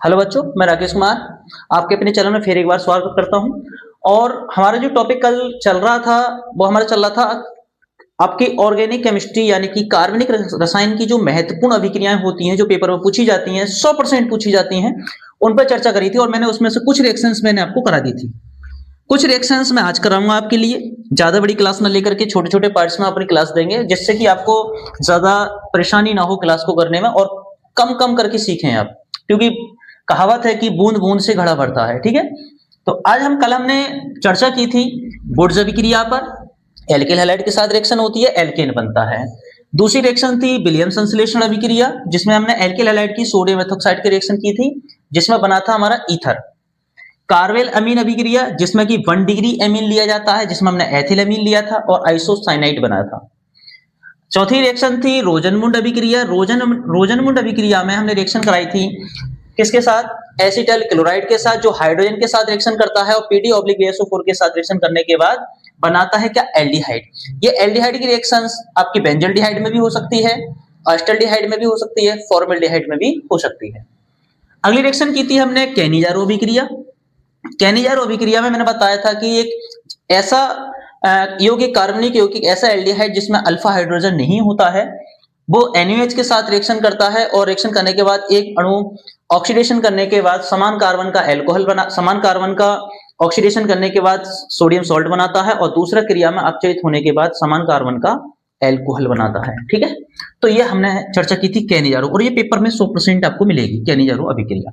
Hello बच्चों, मैं राकेश कुमार आपके अपने चैनल में फिर एक बार स्वागत करता हूं। और हमारा जो टॉपिक कल चल रहा था वो हमारा चल रहा था आपकी ऑर्गेनिक केमिस्ट्री यानी कि कार्बनिक रसायन की जो महत्वपूर्ण अभिक्रियाएं होती हैं जो पेपर में पूछी जाती हैं 100% पूछी जाती हैं उन पर चर्चा करी थी। और मैंने उसमें से कुछ रिएक्शंस मैंने आपको करा दी थी। कुछ रिएक्शंस मैं आज कराऊंगा आपके लिए। ज्यादा बड़ी क्लास ना लेकर के छोटे छोटे पार्ट्स में अपनी क्लास देंगे जिससे कि आपको ज्यादा परेशानी ना हो क्लास को करने में और कम कम करके सीखें आप, क्योंकि कहावत है कि बूंद बूंद से घड़ा भरता है। ठीक है, तो आज कल हमने चर्चा की थी बुर्ज अभिक्रिया पर। एल्किल हैलाइड के साथ रिएक्शन होती है, एल्केन बनता है। दूसरी रिएक्शन थी विलियम संश्लेषण अभिक्रिया जिसमें हमने एल्किल हैलाइड की सोडियम एथोक्साइड की रिएक्शन की थी जिसमें बना था हमारा ईथर। कार्वेल अमीन अभिक्रिया जिसमें कि 1 डिग्री एमीन लिया जाता है जिसमें हमने एथिल अमीन लिया था और आइसोसाइनाइड बनाया था। चौथी रिएक्शन थी रोजनमुंड अभिक्रिया। रोजनमुंड अभिक्रिया में हमने रिएक्शन कराई थी किसके साथ? एसिटल क्लोराइड के साथ, जो हाइड्रोजन के साथ रिएक्शन करता है और PD-BSO4 के साथ रिएक्शन करने के बाद बनाता है क्या? एल्डिहाइड। ये एल्डिहाइड की रिएक्शंस आपकी बेंजल्डिहाइड में भी हो सकती है, एस्टल्डिहाइड में भी हो सकती है, फॉर्मल्डिहाइड में भी हो सकती है। अगली रिएक्शन की थी हमने कैनिजारो अभिक्रिया। कैनिजारो अभिक्रिया में मैंने बताया था कि एक ऐसा यौगिक, कार्बनिक यौगिक, ऐसा एल्डिहाइड जिसमें अल्फा हाइड्रोजन नहीं होता है, वो NaOH के साथ रिएक्शन करता है और रिएक्शन करने के बाद एक अणु ऑक्सीडेशन करने के बाद समान कार्बन का अल्कोहल बना, समान कार्बन का ऑक्सीडेशन करने के बाद सोडियम सॉल्ट बनाता है और दूसरा क्रिया में अपचयित होने के बाद समान कार्बन का अल्कोहल बनाता है। ठीक है, तो ये हमने चर्चा की थी कैनिजारो, और ये पेपर में 100% आपको मिलेगी कैनिजारो अभिक्रिया।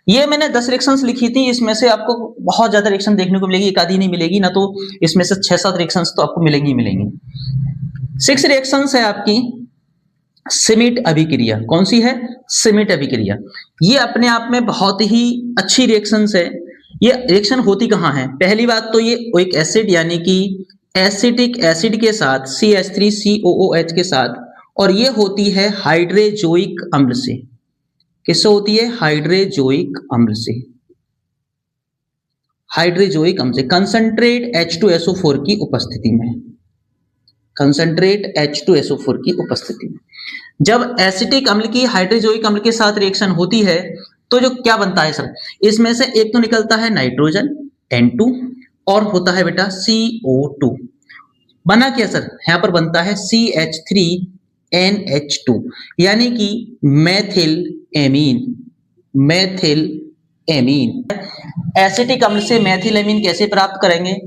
ये मैंने 10 रिएक्शंस लिखी थी, इसमें से आपको बहुत ज्यादा रिएक्शन देखने को मिलेगी, एक आधी नहीं मिलेगी ना, तो इसमें से 6-7 रिएक्शंस तो आपको मिलेंगी मिलेंगी। 6 रिएक्शंस है आपकी सिमिट अभिक्रिया। कौन सी है? सिमिट अभिक्रिया। ये अपने आप में बहुत ही अच्छी रिएक्शंस है। ये रिएक्शन होती कहां है? पहली बात तो ये एक एसिड यानी कि एसिटिक एसिड के साथ CH3COOH के साथ, और ये होती है हाइड्रोजोइक अम्ल से। किससे होती है? हाइड्रोजोइक अम्ल से। हाइड्रोजोइक अम्ल से कंसंट्रेट H2SO4 की उपस्थिति में। कंसंट्रेट H2SO4 की उपस्थिति में जब एसिटिक अम्ल की हाइड्रोजोइक अम्ल के साथ रिएक्शन होती है तो जो क्या बनता है सर? इसमें से एक तो निकलता है नाइट्रोजन N2 और होता है बेटा CO2। बना क्या सर? यहां पर बनता है CH3NH2 यानी कि Maithil amine. Maithil amine. Acetic अम्ल से मैथिल एमीन कैसे प्राप्त करेंगे?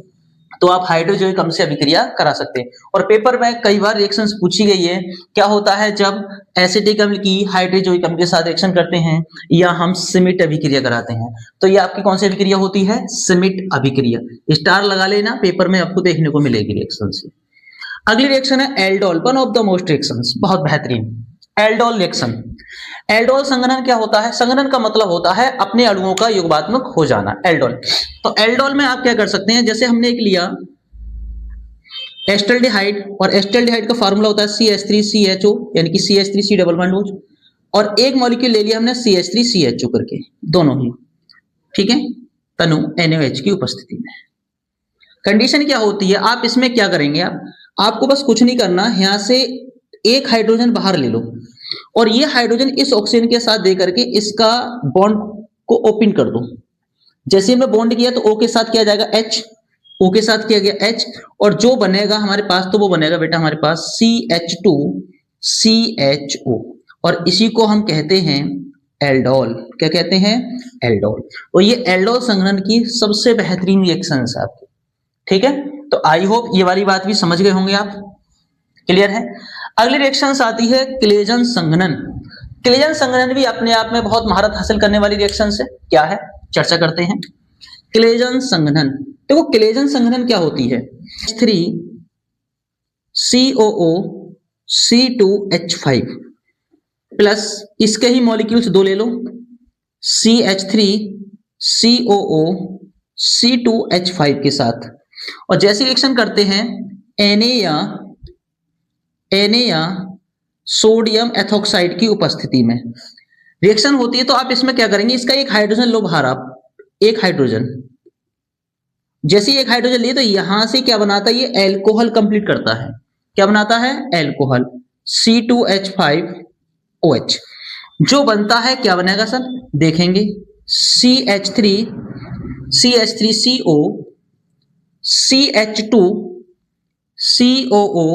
तो आप हाइड्रोजोइक अम्ल से अभिक्रिया करा सकते हैं। और पेपर में कई बार रिएक्शंस पूछी गई है, क्या होता है जब एसिटिक अम्ल की हाइड्रोजोइक अम्ल के साथ रिएक्शन करते हैं या हम सिमिट अभिक्रिया कराते हैं, तो ये आपकी कौन सी अभिक्रिया होती है? सिमिट अभिक्रिया। स्टार लगा लेना, पेपर में आपको देखने को मिलेगी रिएक्शन से। अगली रिएक्शन है aldol, one of the most reactions, बहुत बेहतरीन एल्डोल रिएक्शन। एल्डोल संघनन क्या होता है? संघनन का मतलब होता है अपने अणुओं का युग्मात्मक हो जाना, एल्डोल। तो एल्डोल में आप क्या कर सकते हैं, जैसे हमने एक लिया एस्टल्डिहाइड, और एस्टल्डिहाइड का फार्मूला होता है CH3CHO यानी कि CH3C डबल बॉन्ड OH, और एक मॉलिक्यूल ले लिया हमने CH3CHO करके, दोनों ही। ठीक है, तनु NaOH की उपस्थिति में। कंडीशन क्या होती है? आप इसमें क्या करेंगे, आपको बस कुछ नहीं करना, यहां से एक हाइड्रोजन बाहर ले लो और ये हाइड्रोजन इस ऑक्सीजन के साथ दे करके इसका बॉन्ड को ओपन कर दो। जैसे हमने बॉन्ड किया तो O के साथ किया जाएगा H, O के साथ किया गया H, और जो बनेगा हमारे पास, तो वो बनेगा बेटा हमारे पास CH2CHO, और इसी को हम कहते हैं एल्डोल। क्या कहते हैं? एल्डोल। और ये एल्डोल संघनन की सबसे बेहतरीन रिएक्शन है आपकी। ठीक है, तो आई होप ये वाली बात भी समझ गए होंगे आप। क्लियर है? अगली रिएक्शन आती है क्लेजन संघनन। क्लेजन संघनन भी अपने आप में बहुत महारत हासिल करने वाली रिएक्शन है। क्या है? चर्चा करते हैं। क्लेजन संघनन, देखो क्लेजन संघनन क्या होती है? 3COO C2H5 प्लस इसके ही मॉलिक्यूल्स दो ले लो, CH3COO C2H5 के साथ, और जैसी रिएक्शन करते हैं Na या सोडियम एथोक्साइड की उपस्थिति में रिएक्शन होती है, तो आप इसमें क्या करेंगे, इसका एक हाइड्रोजन लो बाहर, आप एक हाइड्रोजन, जैसे एक हाइड्रोजन लिए तो यहां से क्या बनाता है, ये एल्कोहल कंप्लीट करता है। क्या बनाता है? Alcohol, C2H5OH। जो बनता है क्या बनेगा सर? देखेंगे CH3CO CH2 COO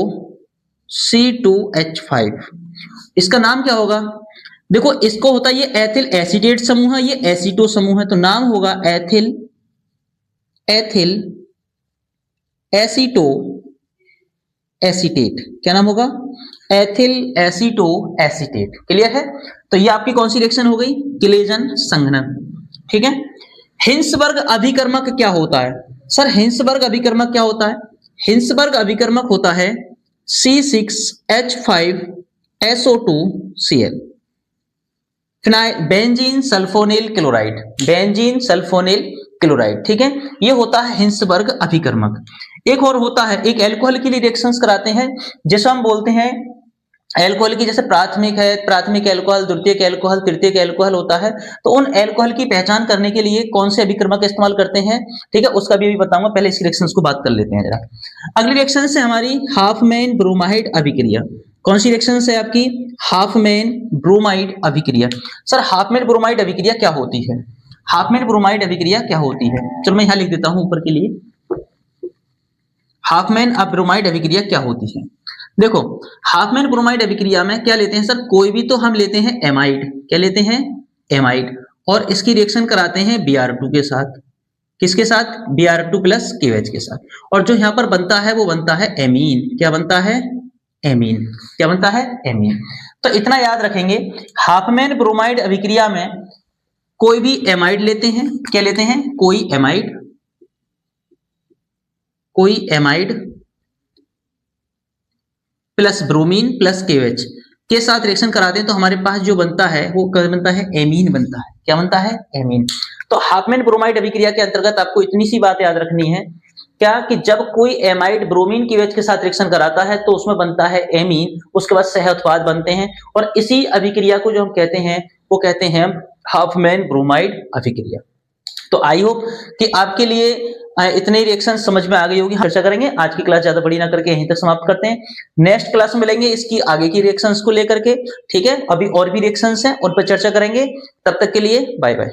C2H5। इसका नाम क्या होगा? देखो इसको होता है ये एथिल एसीटेट समूह है, ये एसीटो समूह है, तो नाम होगा एथिल एसीटो एसीटेट। क्या नाम होगा? Ethyl aceto acetate. क्लियर है? तो ये आपकी कौन सी रिएक्शन हो गई? किलेजन संघनन। ठीक है। हिंसबर्ग अभिकर्मक क्या होता है? सर हिंसबर्ग अभिकर्मक क्या होता है? हिंसबर्ग अभिकर्मक होता है C6H5SO2Cl, benzene sulphonyl chloride, benzene sulphonyl chloride. ठीक है, ये होता है हिंसबर्ग अभिकर्मक। एक और होता है, एक एल्कोहल के लिए रिएक्शंस कराते हैं, जैसे हम बोलते हैं एल्कोहल की, जैसे प्राथमिक है, प्राथमिक एल्कोहल, द्वितीयक एल्कोहल, तृतीयक एल्कोहल होता है। तो उन एल्कोहल की पहचान करने के लिए कौन से अभिकर्मक इस्तेमाल करते हैं, ठीक है, उसका भी अभी बताऊंगा। पहले इस रिएक्शंस को बात कर लेते हैं जरा। अगली रिएक्शन है हमारी हाफमैन ब्रोमाइड अभिक्रिया। कौन सी रिएक्शन है आपकी? हाफमैन ब्रोमाइड अभिक्रिया। सर हाफमैन ब्रोमाइड अभिक्रिया क्या होती है? हाफमैन ब्रोमाइड अभिक्रिया क्या होती है? चलो मैं यहां लिख देता हूं ऊपर के लिए, हाफमैन ब्रोमाइड अभिक्रिया क्या होती है। देखो हाफमैन ब्रोमाइड अभिक्रिया में क्या लेते हैं सर? कोई भी तो हम लेते हैं एमाइड। क्या लेते हैं? एमाइड। और इसकी रिएक्शन कराते हैं Br2 के साथ। किसके साथ? Br2 प्लस KOH के साथ। और जो यहां पर बनता है वो बनता है एमीन। क्या बनता है? एमीन। क्या बनता है? एमीन। तो इतना याद रखेंगे, हाफमैन ब्रोमाइड अभिक्रिया में कोई भी एमाइड लेते हैं। क्या लेते हैं? कोई amide plus bromine plus KOH के साथ रिएक्शन कराते हैं, तो हमारे पास जो बनता है वो क्या बनता है? एमीन बनता है। क्या बनता है? एमीन। तो हाफमैन ब्रोमाइड अभिक्रिया के अंतर्गत आपको इतनी सी बात याद रखनी है, क्या कि जब कोई एमाइड ब्रोमीन KOH के साथ रिएक्शन कराता है तो उसमें बनता है एमीन, उसके बाद सह उत्पाद बनते हैं, और इसी अभिक्रिया को जो हम कहते हैं वो कहते हैं हाफमैन ब्रोमाइड अभिक्रिया। तो आई होप कि आपके लिए इतने रिएक्शन समझ में आ गई होगी। चर्चा करेंगे, आज की क्लास ज्यादा बड़ी ना करके यहीं तक समाप्त करते हैं। नेक्स्ट क्लास में मिलेंगे इसकी आगे की रिएक्शंस को लेकर के। ठीक है, अभी और भी रिएक्शंस हैं, उन पर चर्चा करेंगे। तब तक के लिए बाय बाय।